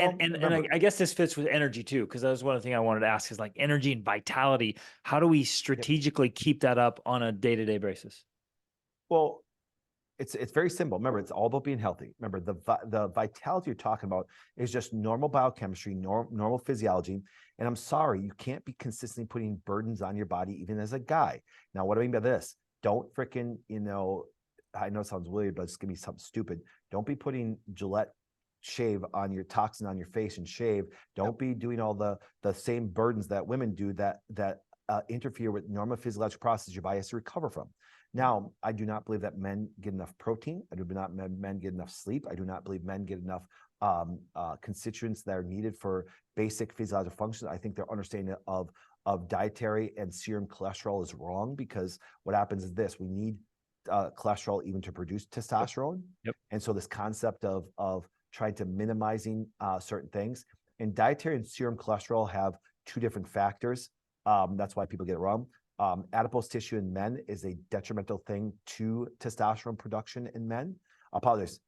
I guess this fits with energy too, because that was one of the things I wanted to ask is like energy and vitality. How do we strategically keep that up on a day-to-day basis? Well, it's very simple. Remember, it's all about being healthy. Remember, the vitality you're talking about is just normal biochemistry, normal physiology. And I'm sorry, you can't be consistently putting burdens on your body, even as a guy. Now, what do I mean by this? Don't freaking, I know it sounds weird, but it's gonna be something stupid. Don't be putting Gillette shave on your toxin on your face and shave. Don't be doing all the same burdens that women do that interfere with normal physiological processes your body has to recover from. Now, I do not believe that men get enough protein. I do not believe men get enough sleep. I do not believe men get enough constituents that are needed for basic physiological functions. I think their understanding of dietary and serum cholesterol is wrong because what happens is this: we need cholesterol even to produce testosterone. Yep. And so this concept of trying to minimizing certain things, and dietary and serum cholesterol have 2 different factors. That's why people get it wrong. Adipose tissue in men is a detrimental thing to testosterone production in men. I apologize.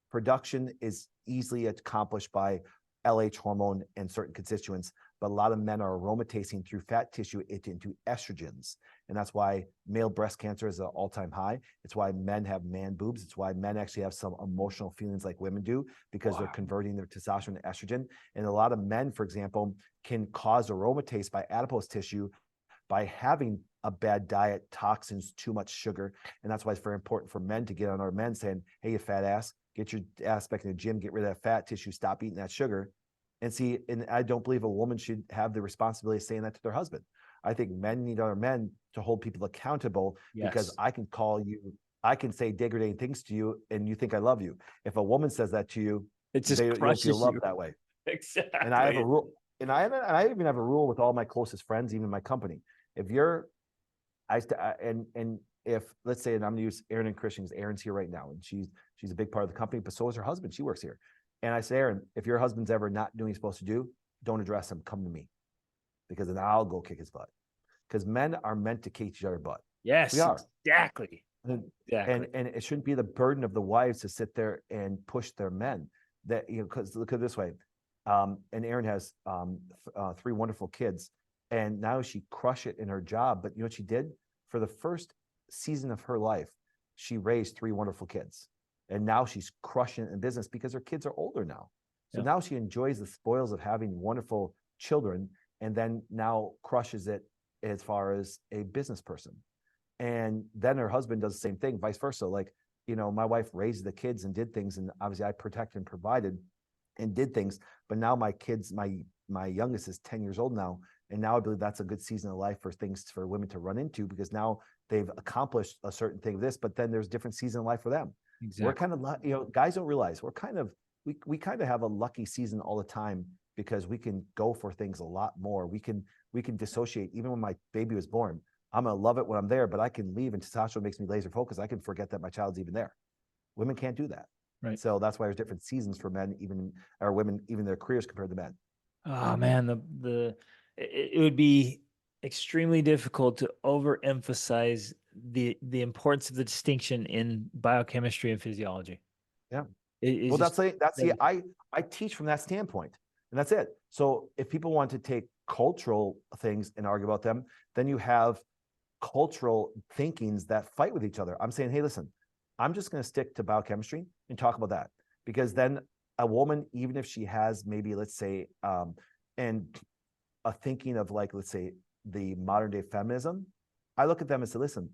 Production is easily accomplished by LH hormone and certain constituents, but a lot of men are aromatizing through fat tissue into estrogens. And that's why male breast cancer is an all-time high. It's why men have man boobs. It's why men actually have some emotional feelings like women do, because they're converting their testosterone to estrogen. And a lot of men, for example, can cause aromatase by adipose tissue by having a bad diet, toxins, too much sugar. And that's why it's very important for men to get on our men saying, hey, you fat ass, get your ass back in the gym, get rid of that fat tissue, stop eating that sugar. And see, and I don't believe a woman should have the responsibility of saying that to their husband. I think men need other men to hold people accountable, because I can call you, I can say degrading things to you and you think I love you. If a woman says that to you, it just you don't feel loved you. that way. Exactly. And I have a rule, and I even have a rule with all my closest friends, even my company. If you're, and if, let's say, and I'm gonna use Erin and Christian, because Erin's here right now, and she's a big part of the company, but so is her husband. She works here. And I say, Erin, if your husband's ever not doing what he's supposed to do, don't address him. Come to me, because then I'll go kick his butt. Because men are meant to kick each other butt. Yes, we are. Exactly. And it shouldn't be the burden of the wives to sit there and push their men. That, you know, because look at it this way. And Erin has 3 wonderful kids, and now she crushed it in her job. But you know what she did? For the first season of her life, she raised 3 wonderful kids. And now she's crushing it in business because her kids are older now. So now she enjoys the spoils of having wonderful children, and then now crushes it as far as a business person. And then her husband does the same thing, vice versa. Like, you know, my wife raised the kids and did things, and obviously I protected and provided and did things. But now my kids, my youngest is 10 years old now. And now I believe that's a good season of life for things for women to run into, because now they've accomplished a certain thing of this, but then there's different season of life for them. Exactly. We're kind of, you know, guys don't realize we're kind of, we kind of have a lucky season all the time, because we can go for things a lot more. We can dissociate. Even when my baby was born, I'm going to love it when I'm there, but I can leave, and testosterone makes me laser focused. I can forget that my child's even there. Women can't do that. Right. So that's why there's different seasons for men, even, or women, even their careers compared to men. Oh man, it would be extremely difficult to overemphasize the importance of the distinction in biochemistry and physiology. Yeah. Well, that's I teach from that standpoint, and that's it. So if people want to take cultural things and argue about them, then you have cultural thinkings that fight with each other. I'm saying, hey, listen, I'm just going to stick to biochemistry and talk about that, because then a woman, even if she has maybe, let's say, and a thinking of, like, let's say, the modern day feminism, I look at them and say, listen,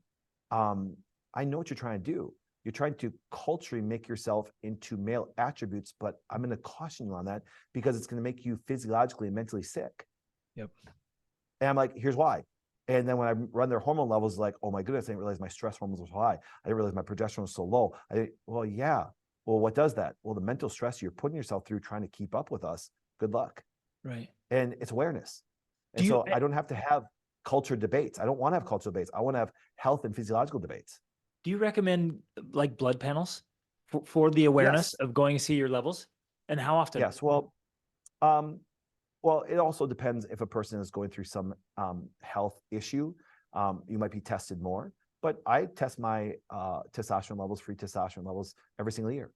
I know what you're trying to do. You're trying to culturally make yourself into male attributes, but I'm going to caution you on that, because it's going to make you physiologically and mentally sick. Yep. And I'm like, here's why. And then when I run their hormone levels, like, oh my goodness, I didn't realize my stress hormones were so high. I didn't realize my progesterone was so low. Well, yeah. Well, what does that? Well, the mental stress you're putting yourself through trying to keep up with us, good luck. Right. And it's awareness. And so I don't have to have culture debates. I don't want to have cultural debates. I want to have health and physiological debates. Do you recommend like blood panels for the awareness of going to see your levels? And how often? Yes. Well, it also depends if a person is going through some health issue. You might be tested more, but I test my testosterone levels, free testosterone levels, every single year,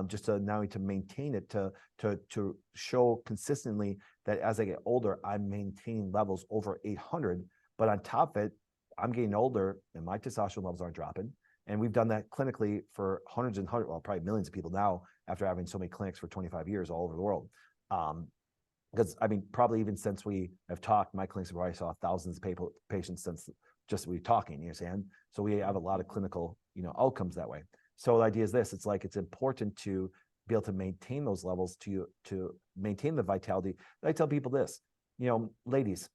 just to not only to maintain it, to show consistently that as I get older, I'm maintaining levels over 800. But on top of it, I'm getting older and my testosterone levels aren't dropping. And we've done that clinically for hundreds, well, probably millions of people now, after having so many clinics for 25 years all over the world. Because I mean, probably even since we have talked, my clinics have already saw thousands of patients since just we talking, you understand? So we have a lot of clinical, outcomes that way. So the idea is this: it's like, it's important to be able to maintain those levels, to maintain the vitality. I tell people this, ladies,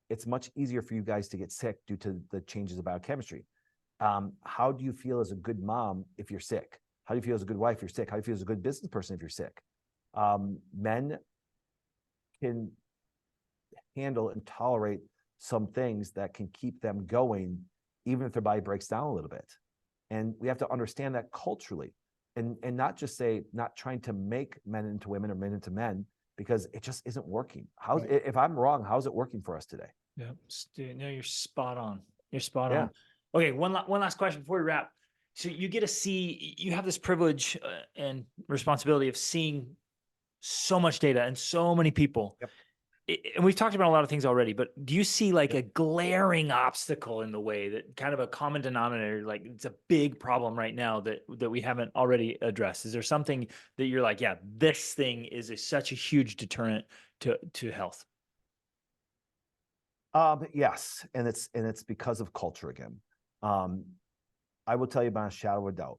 it's much easier for you guys to get sick due to the changes of biochemistry. How do you feel as a good mom if you're sick? How do you feel as a good wife if you're sick? How do you feel as a good business person if you're sick? Men can handle and tolerate some things that can keep them going, even if their body breaks down a little bit. And we have to understand that culturally, and not just say, not trying to make men into women or men into men, because it just isn't working. If I'm wrong, how's it working for us today? Yeah, no, you're spot on. You're spot on. Okay, one last question before we wrap. So you get to see, you have this privilege and responsibility of seeing so much data and so many people. Yep. And we've talked about a lot of things already, but do you see like Yep. a glaring obstacle in the way, that kind of a common denominator, like it's a big problem right now that we haven't already addressed? Is there something that you're like, yeah, this thing is such a huge deterrent to health? Yes, and it's because of culture again. Um, I will tell you beyond a shadow of a doubt,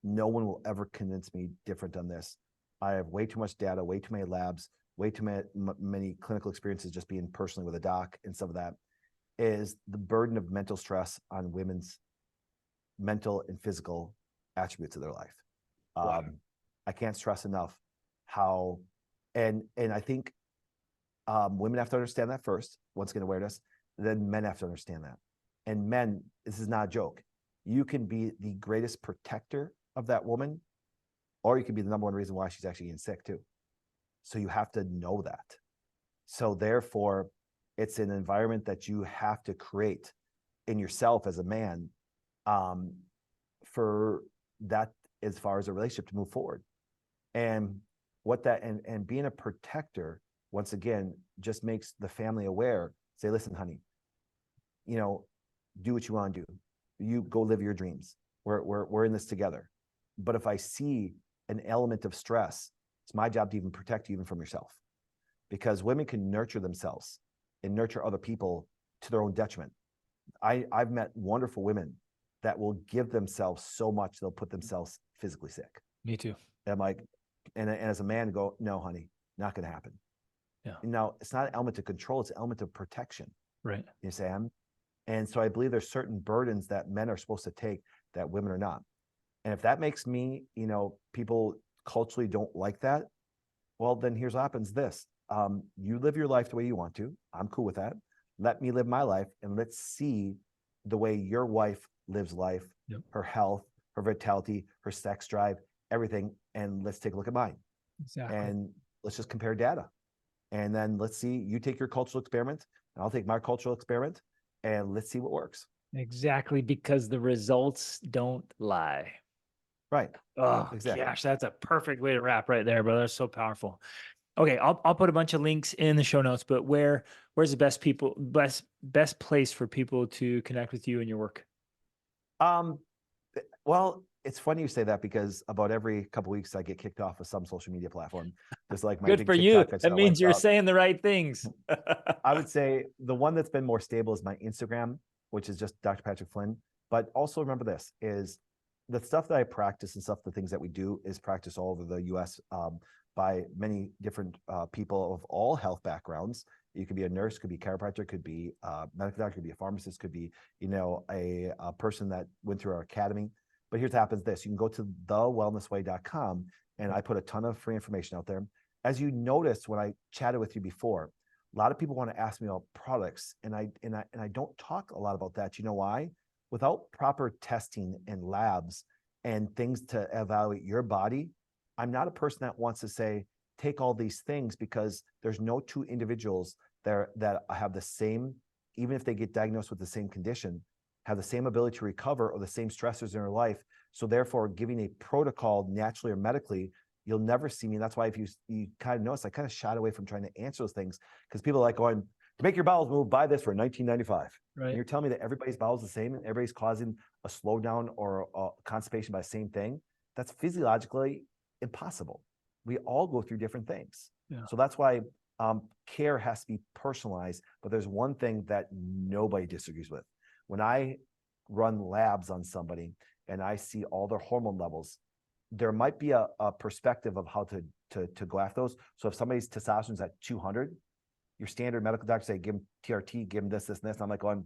no one will ever convince me different on this. I have way too much data, way too many labs, way too many clinical experiences just being personally with a doc, and some of that is the burden of mental stress on women's mental and physical attributes of their life. Wow. I can't stress enough how, and I think women have to understand that first, once again, awareness, then men have to understand that. And men, this is not a joke. You can be the greatest protector of that woman, or you can be the number one reason why she's actually getting sick too. So you have to know that. So therefore, it's an environment that you have to create in yourself as a man, for that, as far as a relationship to move forward. And what that, and being a protector, once again, just makes the family aware. Say, listen, honey, you know, do what you want to do. You go live your dreams. We're in this together. But if I see an element of stress, it's my job to even protect you even from yourself, because women can nurture themselves and nurture other people to their own detriment. I've met wonderful women that will give themselves so much they'll put themselves physically sick. Me too. And I'm like, and as a man, go, no, honey, not going to happen. Yeah. Now, it's not an element of control; it's an element of protection. Right. You say, and so I believe there's certain burdens that men are supposed to take that women are not. And if that makes me, people culturally don't like that, well, then here's what happens. This, you live your life the way you want to. I'm cool with that. Let me live my life, and let's see the way your wife lives life, Yep. her health, her vitality, her sex drive, everything. And let's take a look at mine. Exactly. And let's just compare data. And then let's see, you take your cultural experiment, and I'll take my cultural experiment, and let's see what works. Exactly, because the results don't lie. Right. Oh, Exactly. gosh, that's a perfect way to wrap right there, brother. That's so powerful. Okay, I'll put a bunch of links in the show notes, but where's the best place for people to connect with you and your work? Well, it's funny you say that, because about every couple of weeks I get kicked off of some social media platform, just like my Good big for you. TikTok. That means you're saying the right things. I would say the one that's been more stable is my Instagram, which is just Dr. Patrick Flynn. But also remember this is the stuff that I practice and stuff, the things that we do is practiced all over the US, by many different people of all health backgrounds. You could be a nurse, could be a chiropractor, could be a medical doctor, could be a pharmacist, could be, a person that went through our academy. But here's what happens this. You can go to thewellnessway.com, and I put a ton of free information out there. As you noticed when I chatted with you before, a lot of people want to ask me about products, and I don't talk a lot about that. You know why? Without proper testing and labs and things to evaluate your body, I'm not a person that wants to say take all these things, because there's no two individuals there that have the same, even if they get diagnosed with the same condition, have the same ability to recover or the same stressors in their life. So therefore, giving a protocol naturally or medically, you'll never see me. And that's why if you kind of notice, I kind of shied away from trying to answer those things, because people are like going, to make your bowels move, buy this for $19.95. Right. And you're telling me that everybody's bowels the same and everybody's causing a slowdown or a constipation by the same thing? That's physiologically impossible. We all go through different things. Yeah. So that's why care has to be personalized. But there's one thing that nobody disagrees with. When I run labs on somebody and I see all their hormone levels, there might be a perspective of how to go after those. So if somebody's testosterone is at 200, your standard medical doctor say, give them TRT, give them this, and this. And I'm like going,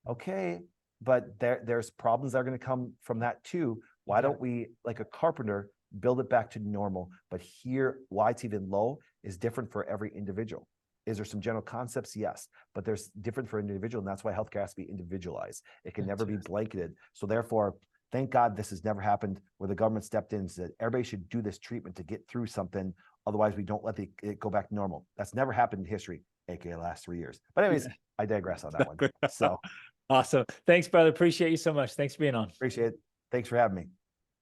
okay, but there's problems that are going to come from that too. Why don't we, like a carpenter, build it back to normal? But here, why it's even low is different for every individual. Is there some general concepts? Yes, but there's different for individual, and that's why healthcare has to be individualized. It can never be blanketed. So therefore, thank God this has never happened where the government stepped in and said, everybody should do this treatment to get through something. Otherwise, we don't let it go back to normal. That's never happened in history, aka the last 3 years. But anyways, I digress on that one. So awesome. Thanks, brother. Appreciate you so much. Thanks for being on. Appreciate it. Thanks for having me.